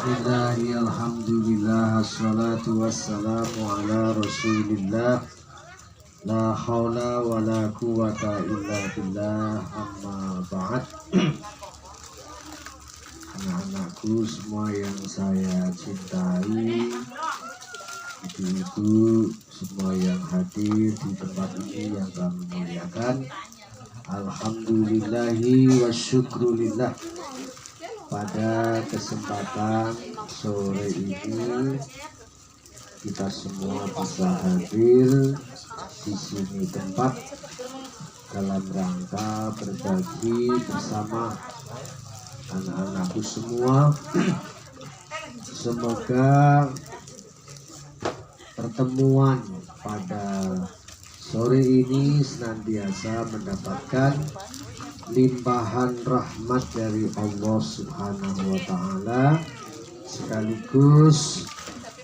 Bismillahirrahmanirrahim. Alhamdulillah, assalatu wassalamu ala rasulillah. La haula wa la quwata illa billah. Amma ba'd. Anak-anakku semua yang saya cintai, ibu-ibu semua yang hadir di tempat ini yang kami muliakan, alhamdulillahi wa syukrulillah. Pada kesempatan sore ini kita semua bisa hadir di sini tempat dalam rangka berbagi bersama anak-anakku semua. Semoga pertemuan pada sore ini senantiasa mendapatkan limpahan rahmat dari Allah Subhanahu wa Ta'ala, sekaligus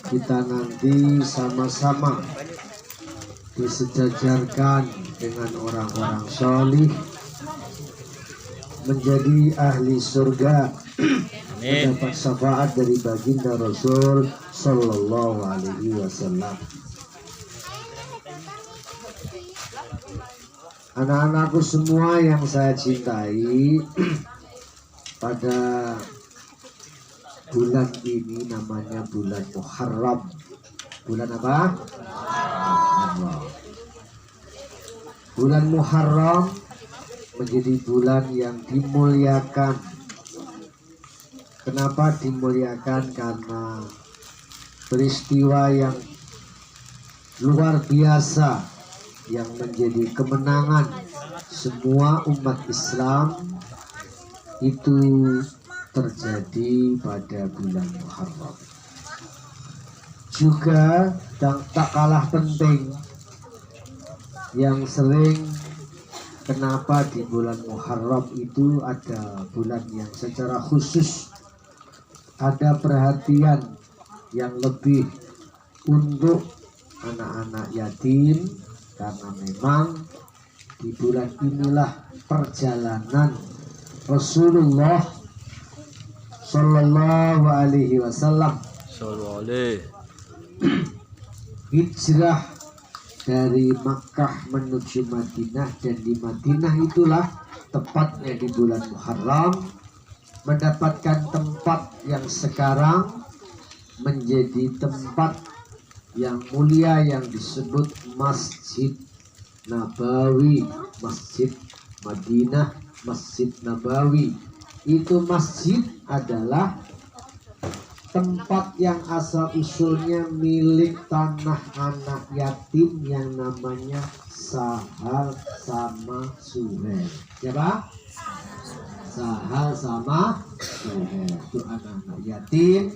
kita nanti sama-sama disejajarkan dengan orang-orang solih, menjadi ahli surga, mendapat syafaat dari baginda Rasul Sallallahu Alaihi Wasallam. Anak-anakku semua yang saya cintai, pada bulan ini namanya bulan Muharram. Bulan apa? Muharram. Bulan Muharram menjadi bulan yang dimuliakan. Kenapa dimuliakan? Karena peristiwa yang luar biasa yang menjadi kemenangan semua umat Islam itu terjadi pada bulan Muharram. Juga tak kalah penting, yang sering kenapa di bulan Muharram itu ada bulan yang secara khusus ada perhatian yang lebih untuk anak-anak yatim, karena memang di bulan inilah perjalanan Rasulullah Sallallahu Alaihi Wasallam hijrah dari Makkah menuju Madinah, dan di Madinah itulah tepatnya di bulan Muharram mendapatkan tempat yang sekarang menjadi tempat yang mulia yang disebut Masjid Nabawi, Masjid Madinah, Masjid Nabawi. Itu masjid adalah tempat yang asal usulnya milik tanah anak yatim yang namanya Sahal sama Suhel. Siapa? Sahal sama Suhel. Itu anak-anak yatim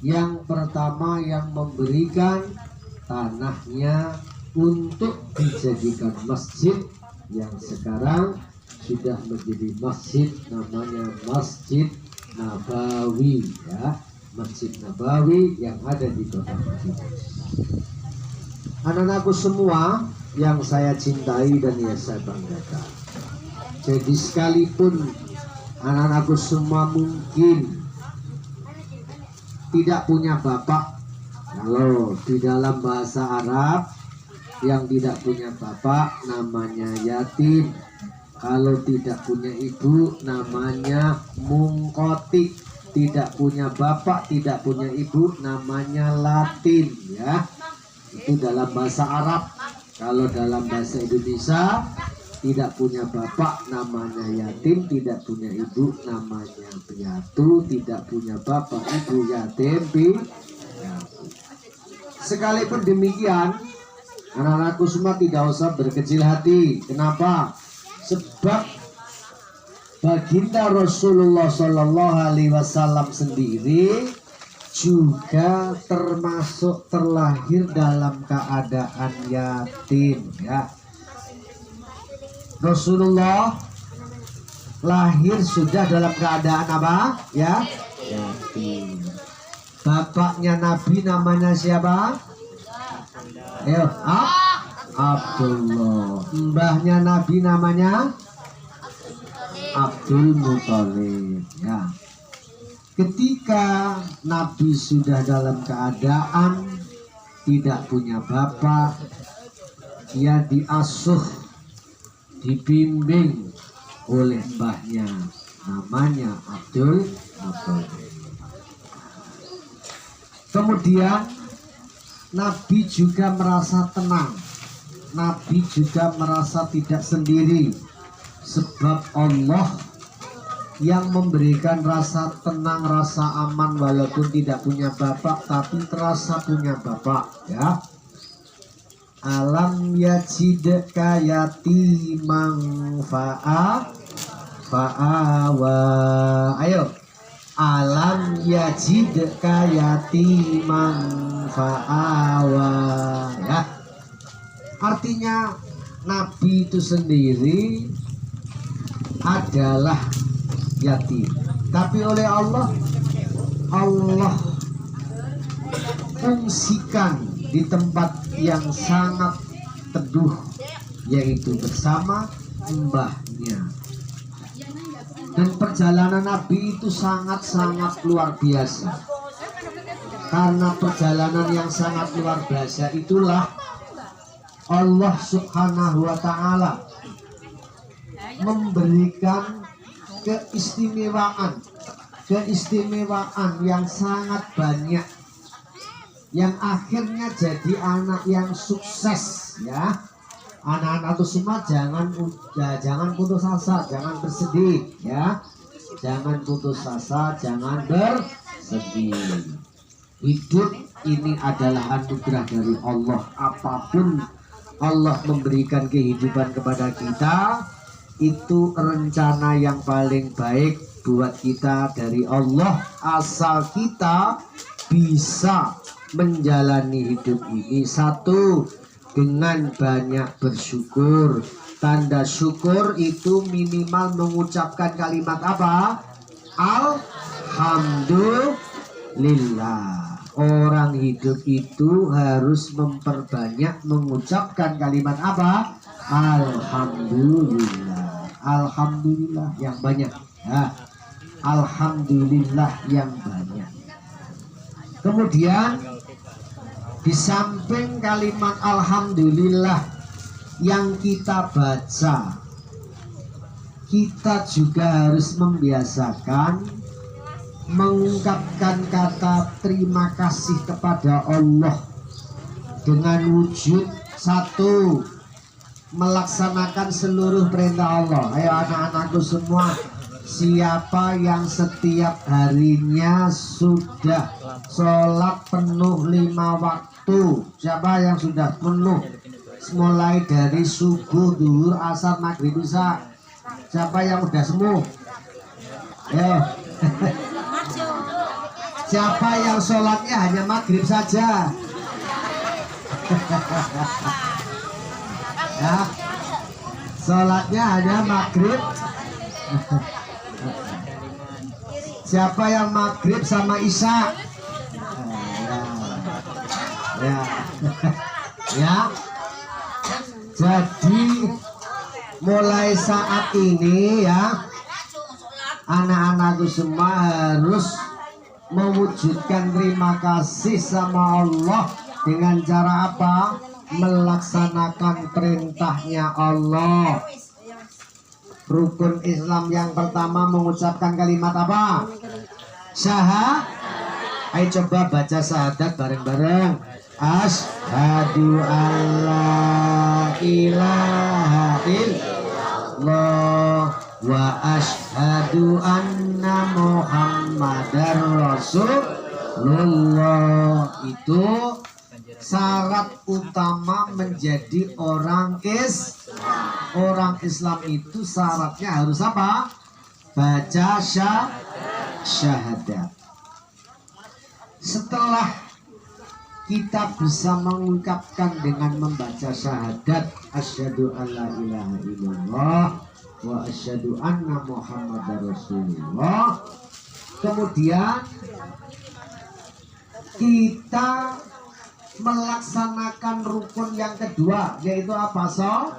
yang pertama yang memberikan tanahnya untuk dijadikan masjid, yang sekarang sudah menjadi masjid, namanya Masjid Nabawi, ya, Masjid Nabawi yang ada di kota Madinah. Anak-anakku semua yang saya cintai dan yang saya banggakan, jadi sekalipun anak-anakku semua mungkin tidak punya bapak, kalau di dalam bahasa Arab yang tidak punya bapak namanya yatim, kalau tidak punya ibu namanya mungkotik, tidak punya bapak, tidak punya ibu namanya latin, ya, itu dalam bahasa Arab. Kalau dalam bahasa Indonesia, tidak punya bapak namanya yatim, tidak punya ibu namanya piatu, tidak punya bapak ibu yatim piatu. Sekalipun demikian, anak-anakku semua tidak usah berkecil hati. Kenapa? Sebab baginda Rasulullah Sallallahu Alaihi Wasallam sendiri juga termasuk terlahir dalam keadaan yatim, ya. Rasulullah lahir sudah dalam keadaan apa? Ya, yatim. Bapaknya Nabi namanya siapa? Ayo, Abdullah. Mbahnya Nabi namanya Abdul Muthalib, ya. Ketika Nabi sudah dalam keadaan tidak punya bapak, dia diasuh, dibimbing oleh mbahnya, namanya Abdul Muthalib. Kemudian Nabi juga merasa tenang, Nabi juga merasa tidak sendiri, sebab Allah yang memberikan rasa tenang, rasa aman walaupun tidak punya bapak tapi terasa punya bapak, ya. Alam yajidka yatimang fa'awa. Ayo. Alam yajidka yatimang fa'awa, ya. Artinya Nabi itu sendiri adalah yatim, tapi oleh Allah fungsikan di tempat yang sangat teduh, yaitu bersama mbahnya. Dan perjalanan Nabi itu sangat-sangat luar biasa. Karena perjalanan yang sangat luar biasa itulah Allah Subhanahu wa ta'ala memberikan keistimewaan yang sangat banyak, yang akhirnya jadi anak yang sukses, ya. Anak-anak itu semua jangan putus asa, jangan bersedih, ya. Jangan putus asa, jangan bersedih. Hidup ini adalah anugerah dari Allah. Apapun Allah memberikan kehidupan kepada kita, itu rencana yang paling baik buat kita dari Allah, asal kita bisa menjalani hidup ini. Satu, dengan banyak bersyukur. Tanda syukur itu minimal mengucapkan kalimat apa? Alhamdulillah. Orang hidup itu harus memperbanyak mengucapkan kalimat apa? Alhamdulillah. Alhamdulillah yang banyak, ya. Alhamdulillah yang banyak. Kemudian di samping kalimat alhamdulillah yang kita baca, kita juga harus membiasakan mengungkapkan kata terima kasih kepada Allah dengan wujud satu, melaksanakan seluruh perintah Allah. Ayo anak-anakku semua, siapa yang setiap harinya sudah sholat penuh 5 waktu? Siapa yang sudah penuh mulai dari subuh, duhur, asar, maghrib, isya? Siapa yang udah sembuh? Siapa yang sholatnya hanya maghrib saja? Ya, sholatnya hanya maghrib. Siapa yang maghrib sama isya? Ya. Jadi mulai saat ini, ya, anak-anakku semua harus mewujudkan terima kasih sama Allah dengan cara apa? Melaksanakan perintahnya Allah. Rukun Islam yang pertama mengucapkan kalimat apa? Syahadat. Ayo coba baca syahadat bareng-bareng. Asyhadu alla ilaha illallah wa asyhadu anna muhammadar rasulullah. Itu syarat utama menjadi orang Islam itu syaratnya harus apa? Baca syahadat. Setelah kita bisa mengungkapkan dengan membaca syahadat asyhadu alla ilaha illallah wa asyhadu anna muhammadar rasulullah, kemudian kita melaksanakan rukun yang kedua, yaitu apa? Sholat.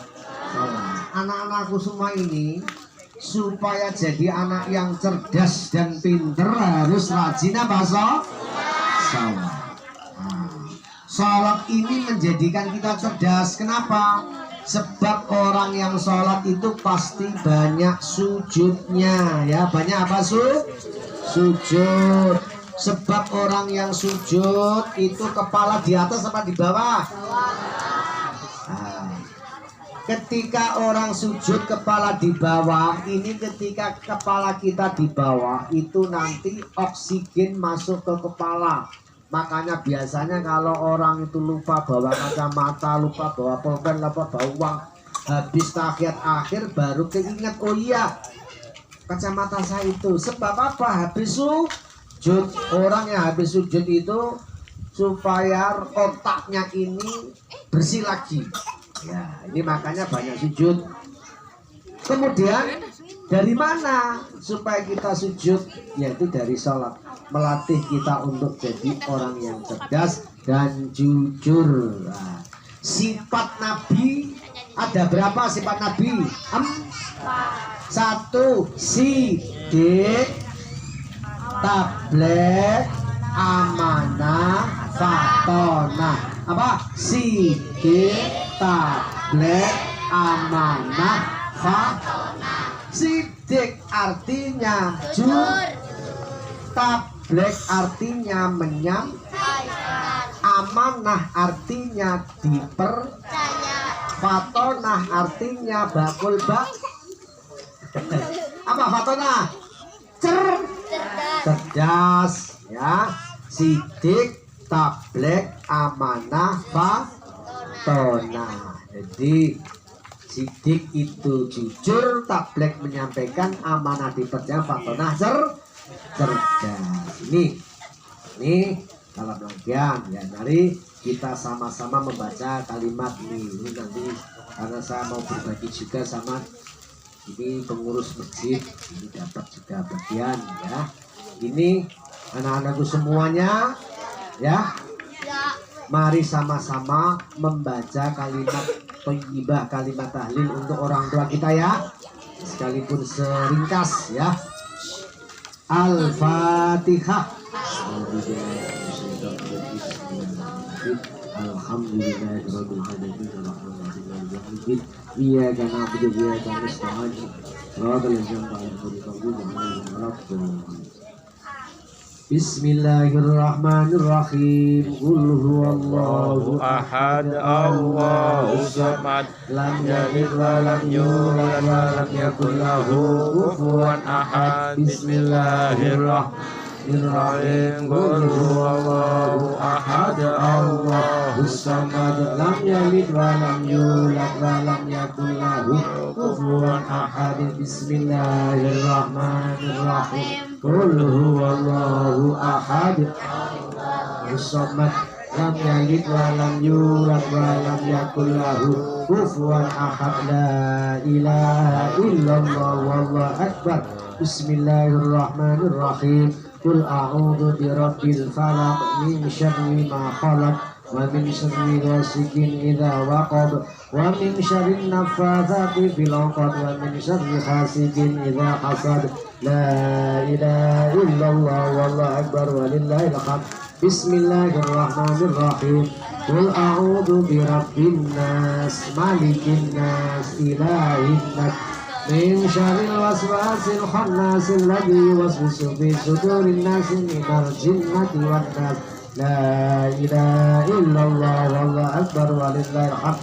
Anak-anakku semua ini supaya jadi anak yang cerdas dan pinter harus rajin apa sholat. Sholat ini menjadikan kita cerdas. Kenapa? Sebab orang yang sholat itu pasti banyak sujudnya, ya. Banyak apa sujud. Sebab orang yang sujud itu kepala di atas apa di bawah? Ketika orang sujud kepala di bawah, ini ketika kepala kita di bawah itu nanti oksigen masuk ke kepala. Makanya biasanya kalau orang itu lupa bawa kacamata, lupa bawa pulpen, lupa bawa uang, habis tahiyat akhir baru keinget, oh iya kacamata saya itu. Sebab apa? Habis sujud. Orang yang habis sujud itu supaya otaknya ini bersih lagi. Ya, ini makanya banyak sujud. Kemudian dari mana supaya kita sujud? Yaitu dari sholat. Melatih kita untuk jadi orang yang cerdas dan jujur. Nah, sifat Nabi ada berapa sifat Nabi? 1. Sidik, tabligh, amanah, fatonah. Apa? Sidik, tabligh, amanah, fatonah. Sidik artinya jujur, tabligh artinya menyampaikan, amanah artinya dipercaya, fatonah artinya bakul apa fatonah? Cerdas, ya. Sidik, tabligh, amanah, fatonah. Jadi sidik itu jujur, tabligh menyampaikan, amanah dipercaya, fatonah cerdas. Ini dalam bagian ya. Mari kita sama-sama membaca kalimat ini. Ini nanti karena saya mau berbagi juga sama ini pengurus masjid, ini dapat juga bagian ya. Ini anak-anakku semuanya ya. Mari sama-sama membaca kalimat thayyibah, kalimat tahlil untuk orang tua kita ya. Sekalipun seringkas ya. Al-Fatihah. Alhamdulillahirabbil alamin. Iyyaka na'budu wa iyyaka nasta'in. Bismillahirrahmanirrahim. Qul huwallahu ahad, Allahus samad, lam yalid wa lam yulad wa lam yakul lahu kufuwan ahad. Bismillahirrahmanirrahim. Qul huwallahu ahad, Allahus samad, lam yalid wa lam yulad wa lam yakul lahu kufuwan ahad. Bismillahirrahmanirrahim. Qul huwallahu ahad, Allahus samad, lam yalid wa lam yulad wa lam yakul lahu kufuwan ahad. La ilaha illallah wallahu akbar. Bismillahirrahmanirrahim. Qul a'udzu birabbil falaq min syarri ma khalaq wa min syarri ghasikin idza waqab wa min syarri naffatsati fil 'uqad wa min syarri hasidin idza hasad. La ilaha illallah wallahu akbar walillahil hamd. Bismillahirrahmanirrahim. Qul a'udzu birabbin nas, malikin nas, ilahin nas, min syarril waswasil khannasil ladzi yuwaswisu fi sudurin nas minal jinnati wan nas. La ilaha illallah wallahu akbar walillahil hamd.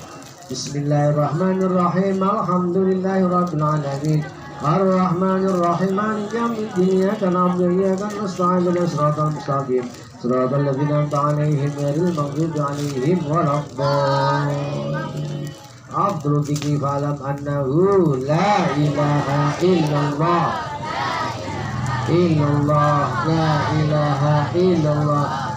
Bismillahirrahmanirrahim. Alhamdulillahirabbil alamin. Ar-Rahmanir-Rahim. Maliki yaumiddin. Iyyaka na'budu wa iyyaka nasta'in. Ihdinas siratal mustaqim. Siratal ladzina an'amta 'alaihim ghairil maghdubi 'alaihim waladdallin. Abdul dzikri fa'lam annahu la ilaha illallah. Illallah, la ilaha illallah.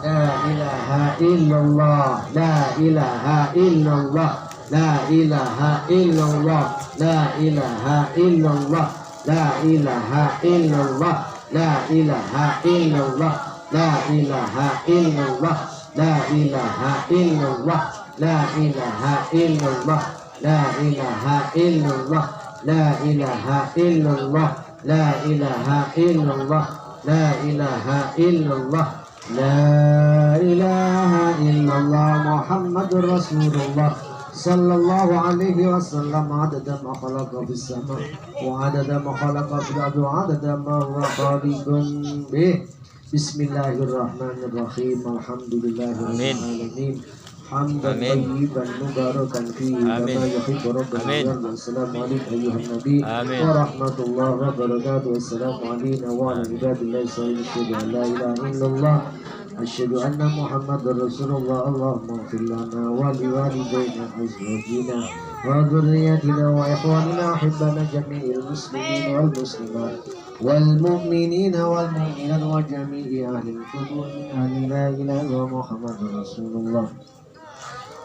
La ilaha illallah, la ilaha illallah. La ilaha illallah, la ilaha illallah, la ilaha illallah, la ilaha illallah, la ilaha illallah, la ilaha illallah, la ilaha illallah, la ilaha illallah, la ilaha illallah, la ilaha illallah, la ilaha illallah, la ilaha illallah Muhammadur Rasulullah sallallahu alaihi wasallam adada ma khalaqa fis sama wa adada ma khalaqa fil ardi wa adada ma huwa khaliqun bih. Bismillahirrahmanirrahim. Alhamdulillahirabbil alamin. Hamdan tayyiban mubarakan fihi kama yuhibbu rabbuna wa yarda. Assalamu alaikum ayyuhan nabi wa rahmatullahi wa barakatuh. Assalamu alaikum wa ala ibadillahi sholihin wa la ilaha illallah asyhadu anna muhammadar rasulullah. Allahumma ighfir lana wa liwalidayna azwajina wa dhurriyyatina wa ikhwanina ahibbana jami'il muslimin wal muslimat wal mu'minina wal mu'minat wa jami'i ahlil qubur min ahli la ilaha illallah muhammadur rasulullah.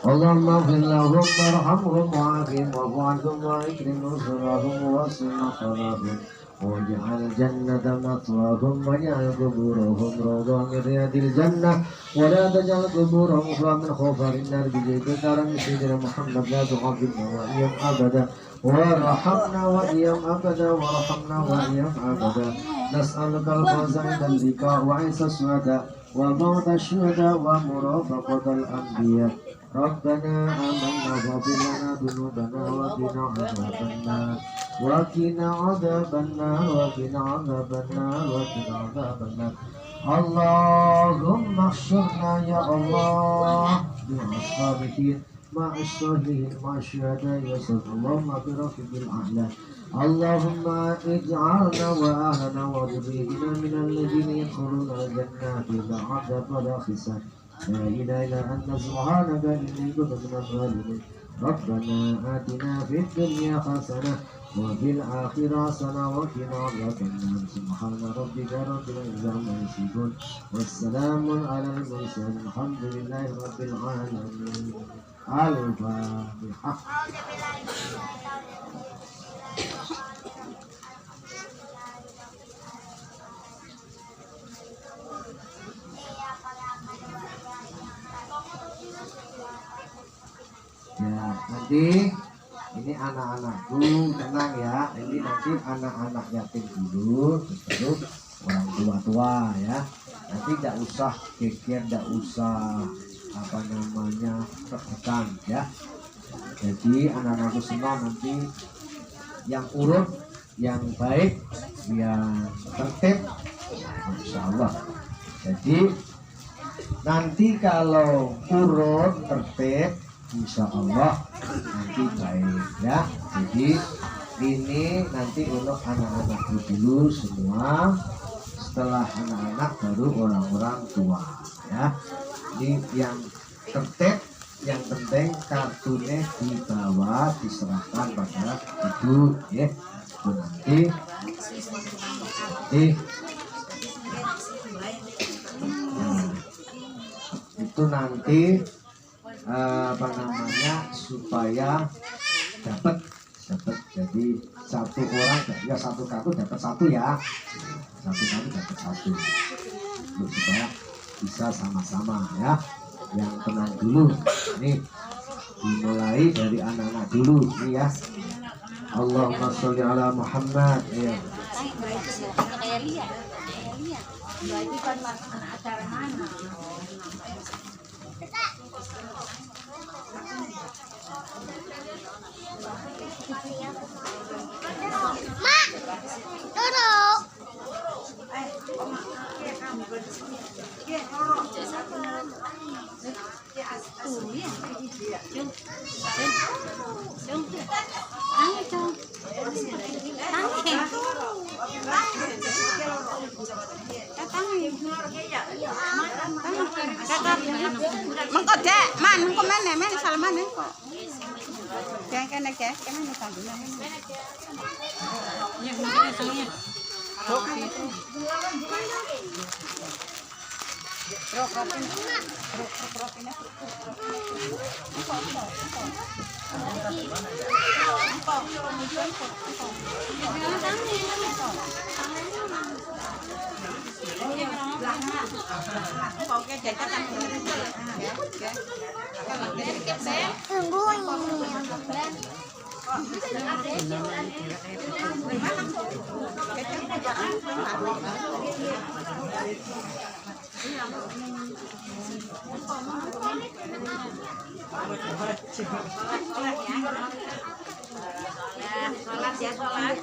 Allahumma ighfir lahum warhamhum wa'afihim wa'fu anhum wa'ikrim nuzulahum wa wasi' maqbarahum waj'al jannata mathwahum waj'al quburahum rawdatan min riyadil jannah wa la taj'al quburahum min khafarin nar bi jaydin sayyidina Muhammad la tu'adhibna wa iyam abada warhamna wa iyam abada warhamna wa iyam abada. Nas'aluka al-fawza minal liqa wa 'isa suhada wa mawta syuhada wa murafaqatal anbiya. Rabbana amanna waghfir lana dhunubana wa qina adzabannar wa qina adzabannar wa qina adzabannar wa qina adzabannar. Allahumma ihsyurna ya Allah bi'as-sabihin ma'as-solihin ma'asyhada ya Allahumma birafiqil a'la. Allahumma ij'alna wa ahlana wa dhurriyyatina minal ladzina yadkhuluna al-jannata bila 'adab wa la hisab. La ilaha illa anta subhanaka inni kuntu minadh dhalimin. Rabbana atina fid dunya hasanah wa fil akhirati hasanah wa qina adzabannar. Subhana rabbika rabbil izzati amma yasifun wassalamun alal mursalin walhamdulillahi rabbil alamin. Al-Fatihah. Ya, nanti ini anak-anakku tenang ya. Ini nanti anak-anak yatim dulu, terus orang tua-tua ya. Nanti tidak usah geger, tidak usah apa namanya tertekan ya. Jadi anak-anakku semua nanti yang urut, yang baik, yang tertib, insya Allah. Jadi nanti kalau urut tertib, insya Allah nanti baik ya. Jadi ini nanti untuk anak-anakku dulu semua. Setelah anak-anak baru orang-orang tua ya. Ini yang tertib, yang penting kartunya dibawa diserahkan pada ibu ya. Nanti itu nanti apa namanya supaya dapat jadi satu orang ya satu kartu dapat satu ya, satu kartu dapat satu supaya bisa sama-sama ya. Yang tenang dulu nih, dimulai dari anak-anak dulu nih ya. Allahumma sholli ala Muhammad ya. Mak, duduk. Mengko dek, man, mengko mana, mana salaman mengko. Jangan kena ke, kemana tadi? Oke, jajan kan. Sholat ya, sholat.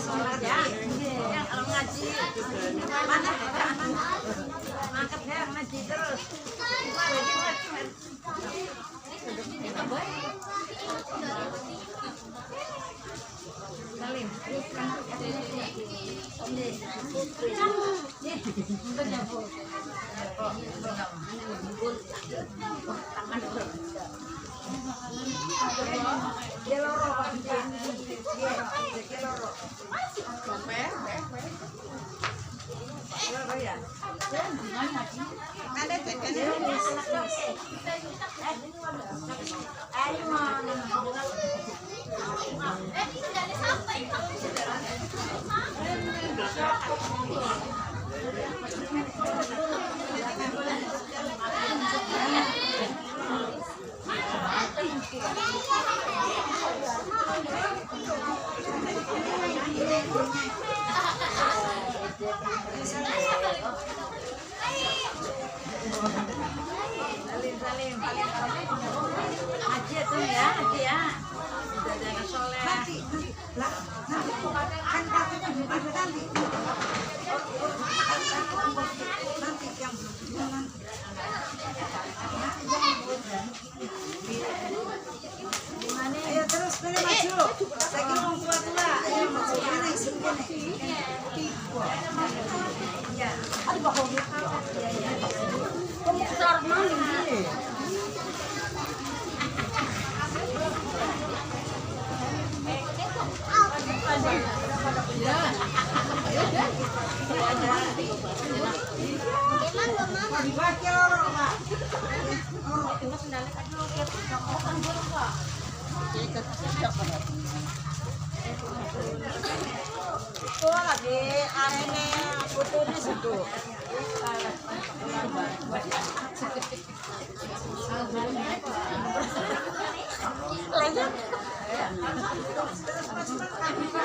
Sholat ya, kalau ngaji mana mangkat ya ngaji terus. Salim. Salim. Haji tuh ya, haji ya. Sudah ada soleh. Nanti kan katanya bukan nanti. Nanti yang gimana? Ayo terus pilih maju. Saya kira mau tua. Ayo maju sini. Ya. Aduh bohong. Ya. Besar mana ini? Itu lagi arene fotonya situ. Lanjut.